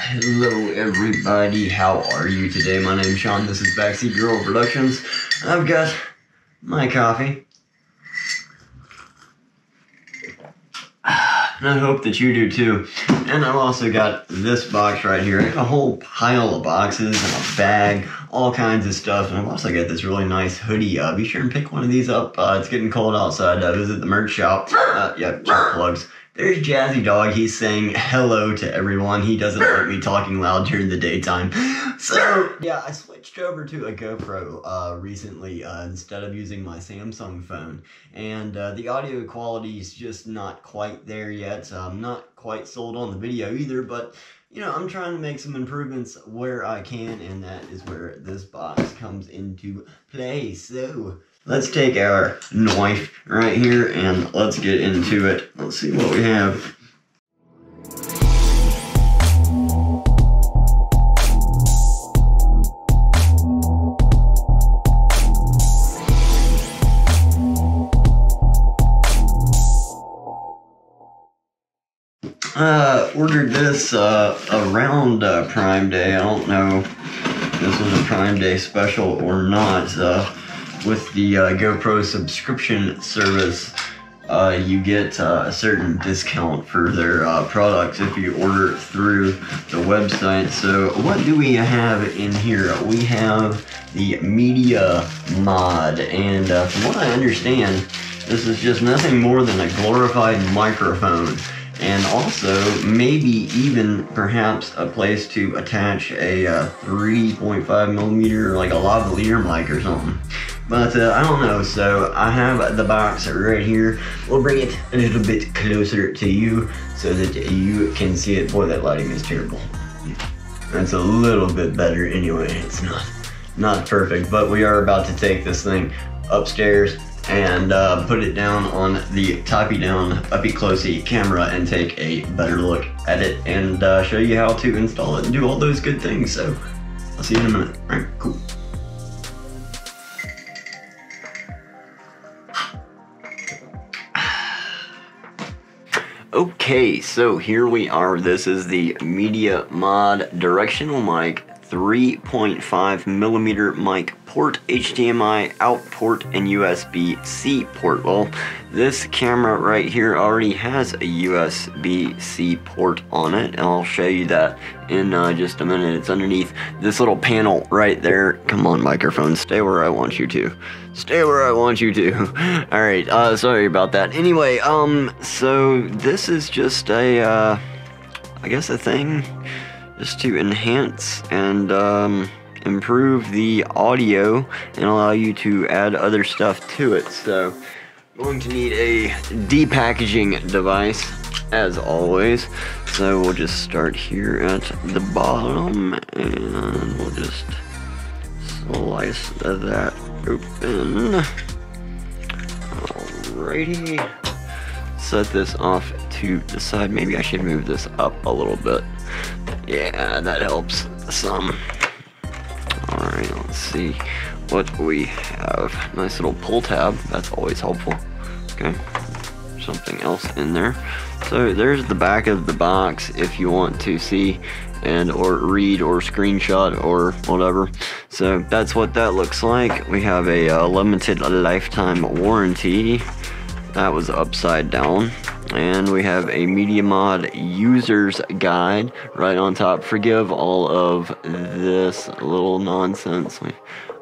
Hello everybody, how are you today? My name's Sean, this is Backseat Girl Productions. I've got my coffee. And I hope that you do too. And I've also got this box right here. I got a whole pile of boxes and a bag, all kinds of stuff. And I've also got this really nice hoodie. Be sure and pick one of these up. It's getting cold outside. Visit the merch shop. Yep, plugs. There's Jazzy Dog. He's saying hello to everyone. He doesn't like me talking loud during the daytime. So, yeah, I switched over to a GoPro recently instead of using my Samsung phone. And the audio quality is just not quite there yet. So I'm not quite sold on the video either. But, you know, I'm trying to make some improvements where I can. And that is where this box comes into play. So let's take our knife right here and let's get into it. Let's see what we have. Ordered this around Prime Day. I don't know if this was a Prime Day special or not. With the GoPro subscription service, you get a certain discount for their products if you order through the website. So what do we have in here? We have the Media Mod, and from what I understand, this is just nothing more than a glorified microphone. And also, maybe even perhaps a place to attach a 3.5 millimeter, like a lavalier mic or something. But I don't know, so I have the box right here. We'll bring it a little bit closer to you so that you can see it. Boy, that lighting is terrible. That's a little bit better anyway. It's not perfect, but we are about to take this thing upstairs and put it down on the toppy down, uppy closey camera and take a better look at it and show you how to install it and do all those good things. So I'll see you in a minute. All right, cool. Okay, so here we are. This is the Media Mod directional mic, 3.5 millimeter mic port, HDMI out port, and USB-C port. Well, this camera right here already has a USB-C port on it, and I'll show you that in just a minute. It's underneath this little panel right there. Come on, microphone, stay where I want you to. Stay where I want you to. All right, sorry about that. Anyway, so this is just a, I guess a thing just to enhance and improve the audio and allow you to add other stuff to it. So going to need a depackaging device as always. So we'll just start here at the bottom and we'll just slice that open. Alrighty. Set this off to the side. Maybe I should move this up a little bit. Yeah, that helps some. Alright, let's see what we have. Nice little pull tab, that's always helpful. Okay, something else in there. So there's the back of the box if you want to see and or read or screenshot or whatever. So that's what that looks like. We have a limited lifetime warranty. That was upside down. And we have a Media Mod user's guide right on top. Forgive all of this little nonsense.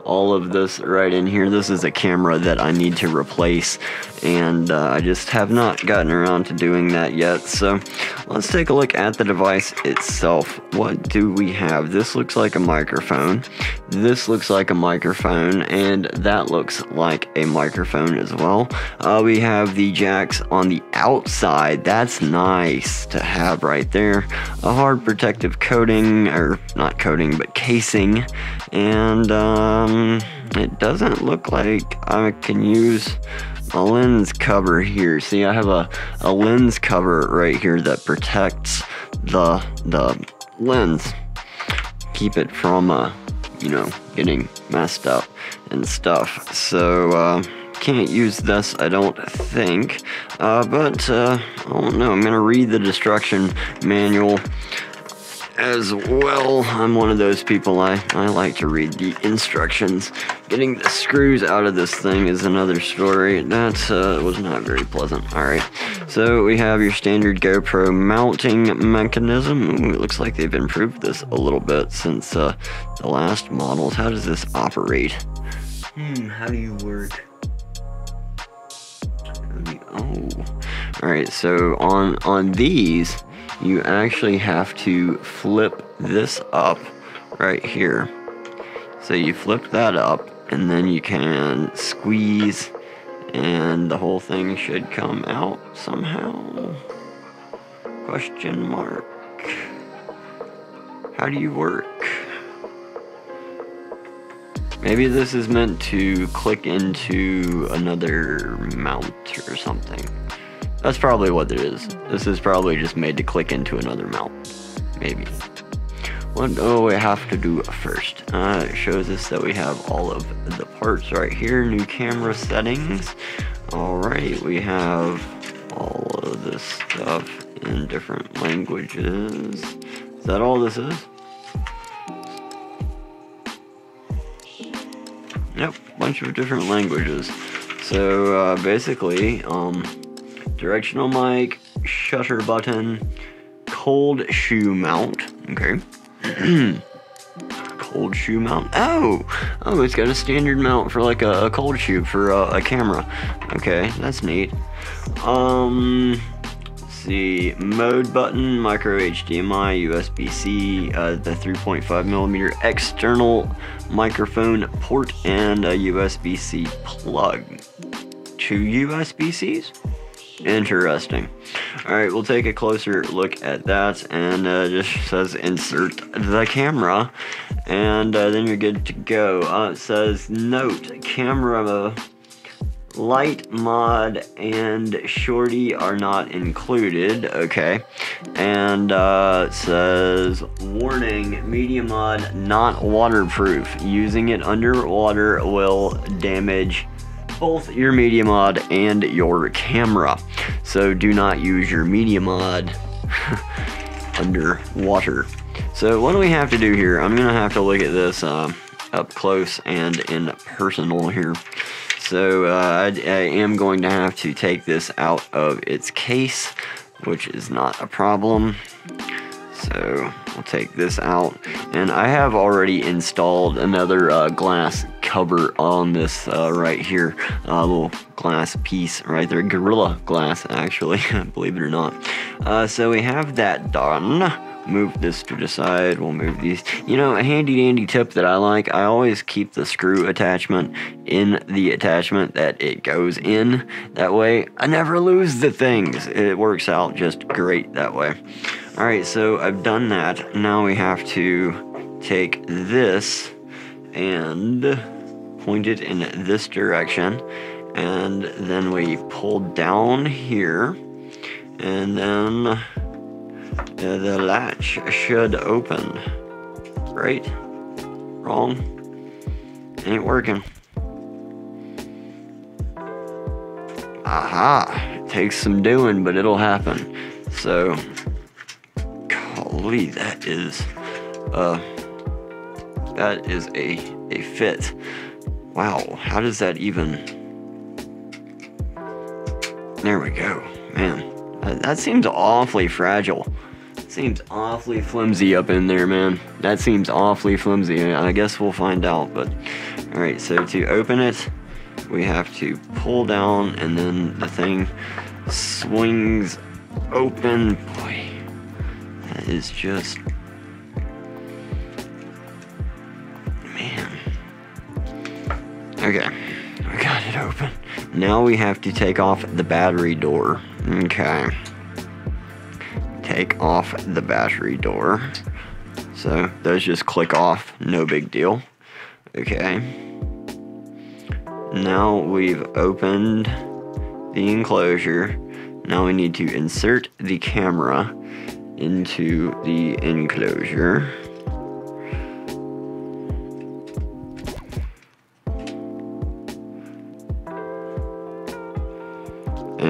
All of this right in here. This is a camera that I need to replace, and I just have not gotten around to doing that yet. So let's take a look at the device itself. What do we have? This looks like a microphone. This looks like a microphone, and that looks like a microphone as well. We have the jacks on the outside. That's nice to have right there. A hard protective coating, or not coating, but casing, and it doesn't look like I can use a lens cover here. See, I have a lens cover right here that protects the lens, keep it from you know, getting messed up and stuff. So can't use this, I don't think, but I don't know. I'm gonna read the instruction manual as well. I'm one of those people, I like to read the instructions. Getting the screws out of this thing is another story. That was not very pleasant. Alright, so we have your standard GoPro mounting mechanism. Ooh, it looks like they've improved this a little bit since the last models. How does this operate? How do you work? Oh, alright, so on these, you actually have to flip this up right here. So you flip that up, and then you can squeeze, and the whole thing should come out somehow. Question mark. How do you work? Maybe this is meant to click into another mount or something. That's probably what it is. This is probably just made to click into another mount. Maybe. What do we have to do first? It shows us that we have all of the parts right here. New camera settings. Alright, we have all of this stuff in different languages. Is that all this is? Yep, bunch of different languages. So basically, directional mic, shutter button, cold shoe mount. Okay. Cold shoe mount. Oh, it's got a standard mount for like a cold shoe for a camera. Okay, that's neat. Let's see, mode button, micro HDMI, USB-C, the 3.5mm external microphone port, and a USB-C plug. 2 USB-Cs? Interesting. Alright, we'll take a closer look at that, and it just says insert the camera, and then you're good to go. It says note, camera light mod and shorty are not included. Okay, and it says warning, media mod not waterproof. Using it underwater will damage both your media mod and your camera, so do not use your media mod underwater. So what do we have to do here? I'm gonna have to look at this up close and in personal here. So I am going to have to take this out of its case, which is not a problem. So I'll take this out, and I have already installed another glass cover on this right here, little glass piece right there, Gorilla Glass actually, believe it or not. So we have that done. Move this to the side, we'll move these. You know, a handy dandy tip that I like, I always keep the screw attachment in the attachment that it goes in. That way, I never lose the things. It works out just great that way. Alright, so I've done that. Now we have to take this and point it in this direction. And then we pull down here. And then the latch should open. Right? Wrong? Ain't working. Aha! It takes some doing, but it'll happen. So, golly, that is a fit. Wow, how does that even... There we go. Man, that seems awfully fragile. Seems awfully flimsy up in there, man. That seems awfully flimsy. I guess we'll find out, but... Alright, so to open it, we have to pull down, and then the thing swings open. Boy, that is just... Man. Okay, we got it open. Now we have to take off the battery door. Okay. Take off the battery door. So those just click off, no big deal. Okay. Now we've opened the enclosure. Now we need to insert the camera into the enclosure.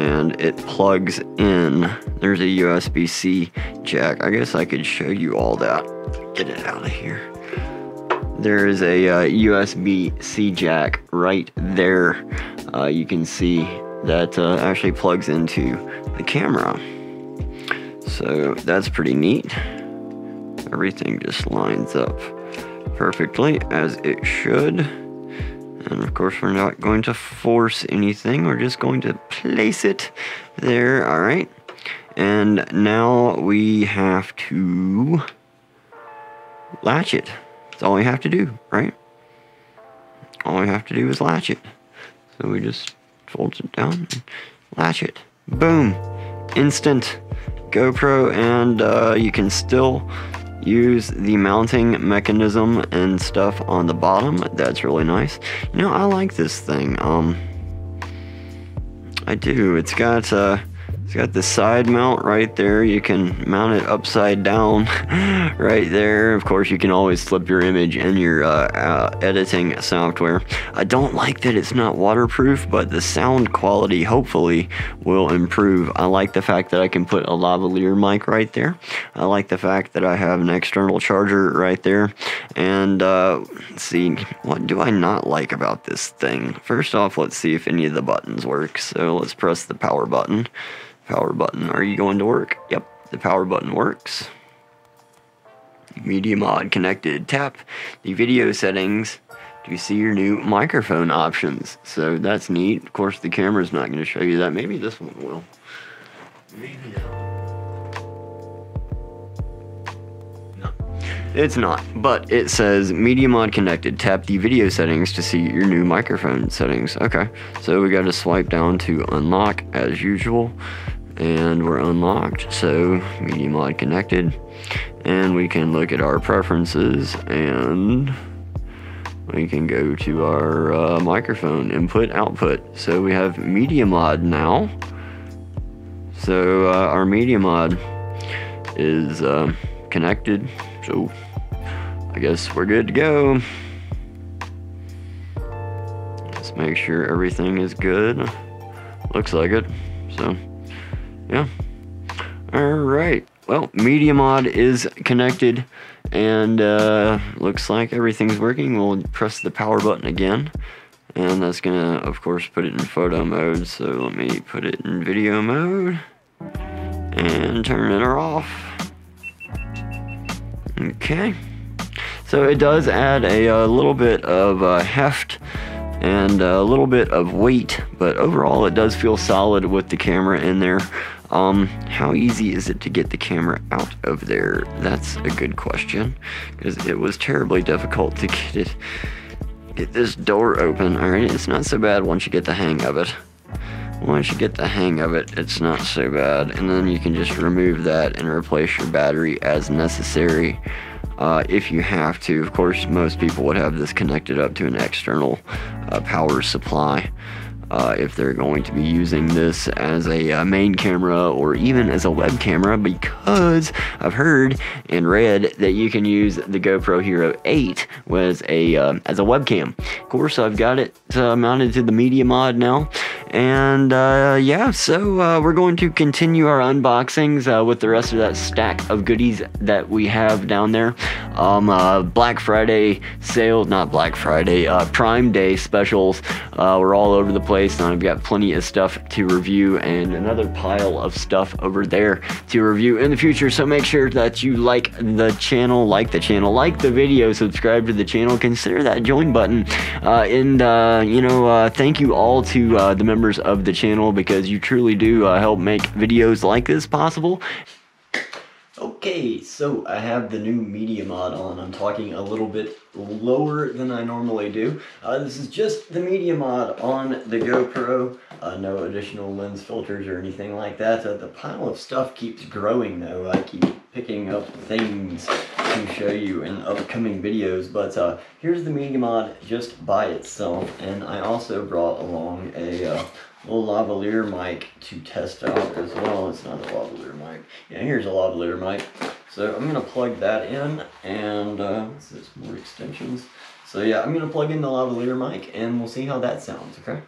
and it plugs in. There's a USB-C jack. I guess I could show you all that. Get it out of here. There is a USB-C jack right there. You can see that actually plugs into the camera. So that's pretty neat. Everything just lines up perfectly as it should. And of course, we're not going to force anything. We're just going to place it there. All right. And now we have to latch it. That's all we have to do, right? All we have to do is latch it. So we just fold it down and latch it. Boom. Instant GoPro, and you can still use the mounting mechanism and stuff on the bottom. That's really nice. You know, I like this thing. I do. It's got the side mount right there. You can mount it upside down right there. Of course, you can always flip your image in your editing software. I don't like that it's not waterproof, but the sound quality hopefully will improve. I like the fact that I can put a lavalier mic right there. I like the fact that I have an external charger right there. And let's see, what do I not like about this thing? First off, let's see if any of the buttons work. So let's press the power button. Power button, are you going to work? Yep, the power button works. Media mod connected. Tap the video settings to see your new microphone options. So that's neat. Of course, the camera's not going to show you that. Maybe this one will. Maybe no. It's not, but it says media mod connected. Tap the video settings to see your new microphone settings. Okay, so we got to swipe down to unlock as usual. And we're unlocked, so media mod connected, and we can look at our preferences, and we can go to our microphone input output. So we have media mod now. So our media mod is connected, so I guess we're good to go. Let's make sure everything is good. Looks like it. So yeah. Alright. Well, media mod is connected, and looks like everything's working. We'll press the power button again, and that's gonna, of course, put it in photo mode. So let me put it in video mode and turn it off. Okay. So it does add a little bit of heft and a little bit of weight, but overall it does feel solid with the camera in there. How easy is it to get the camera out of there? That's a good question, because it was terribly difficult to get this door open. All right, it's not so bad once you get the hang of it. Once you get the hang of it, it's not so bad. And then you can just remove that and replace your battery as necessary. If you have to. Of course, most people would have this connected up to an external power supply. If they're going to be using this as a main camera or even as a web camera, because I've heard and read that you can use the GoPro Hero 8 as a webcam. Of course, I've got it mounted to the media mod now, and yeah, so we're going to continue our unboxings with the rest of that stack of goodies that we have down there. Black Friday sales, not Black Friday, Prime Day specials were all over the place. And I've got plenty of stuff to review and another pile of stuff over there to review in the future. So make sure that you like the channel, like the video, subscribe to the channel, consider that join button, and thank you all to the members of the channel, because you truly do help make videos like this possible. Okay, so I have the new media mod on. I'm talking a little bit lower than I normally do. This is just the media mod on the GoPro. No additional lens filters or anything like that. The pile of stuff keeps growing though. I keep picking up things to show you in upcoming videos. But here's the media mod just by itself. And I also brought along a little lavalier mic to test out as well. It's not a lavalier mic. Yeah, here's a lavalier mic. So I'm gonna plug that in, and what's this, more extensions. So yeah, I'm gonna plug in the lavalier mic and we'll see how that sounds, okay?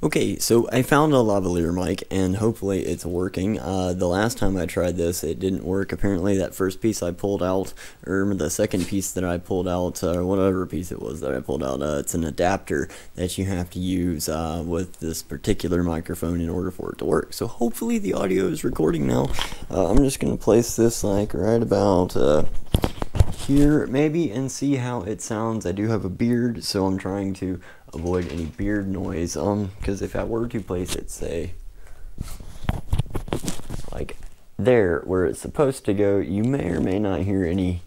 Okay, so I found a lavalier mic, and hopefully it's working. The last time I tried this, it didn't work. Apparently that first piece I pulled out, or the second piece that I pulled out, whatever piece it was that I pulled out, it's an adapter that you have to use with this particular microphone in order for it to work. So hopefully the audio is recording now. I'm just going to place this like right about here maybe and see how it sounds. I do have a beard, so I'm trying to avoid any beard noise, because if I were to place it, say, like there, where it's supposed to go, you may or may not hear any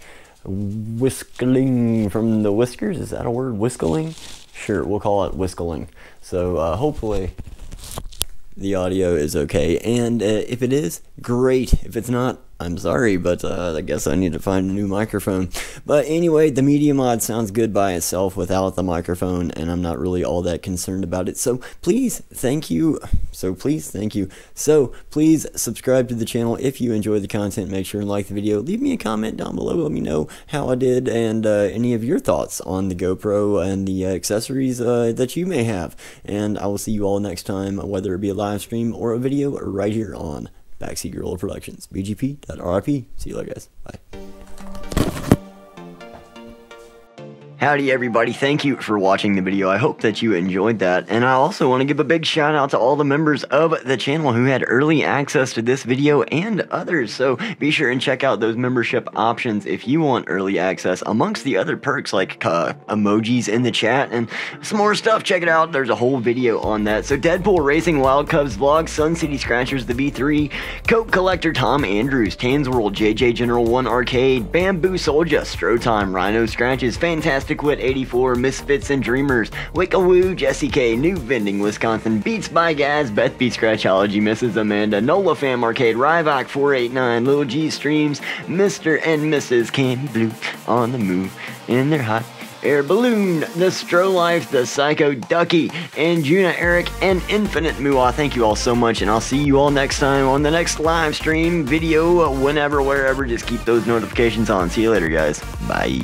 whistling from the whiskers. Is that a word? Whistling? Sure, we'll call it whistling. So hopefully the audio is okay, and if it is, great. If it's not, I'm sorry, but I guess I need to find a new microphone. But anyway, the Media Mod sounds good by itself without the microphone, and I'm not really all that concerned about it. So please, thank you. So please subscribe to the channel if you enjoy the content. Make sure and like the video. Leave me a comment down below. Let me know how I did and any of your thoughts on the GoPro and the accessories that you may have. And I will see you all next time, whether it be a live stream or a video right here on Backseat Gorilla Productions. BGP.RIP. See you later, guys. Bye. Howdy everybody, thank you for watching the video. I hope that you enjoyed that, and I also want to give a big shout out to all the members of the channel who had early access to this video and others. So be sure and check out those membership options if you want early access, amongst the other perks like emojis in the chat and some more stuff. Check it out, there's a whole video on that. So Deadpool Racing, Wild Cubs Vlog, Sun City Scratchers, the V3, Coke Collector, Tom Andrews, Tan's World, JJ General 1 Arcade, Bamboo Soldier, Strotime, Rhino Scratches, Fantastic Wit 84, Misfits and Dreamers, Wickawoo, Jesse K, New Vending, Wisconsin, Beats by Gaz, Beth B Scratchology, Mrs. Amanda, Nola Fam Arcade, Ryvok 489, Lil G Streams, Mr. and Mrs. Candy Blue on the move in their hot air balloon, the Stro Life, the Psycho Ducky, and Juna Eric, and Infinite Muah. Thank you all so much, and I'll see you all next time on the next live stream, video, whenever, wherever. Just keep those notifications on. See you later, guys. Bye.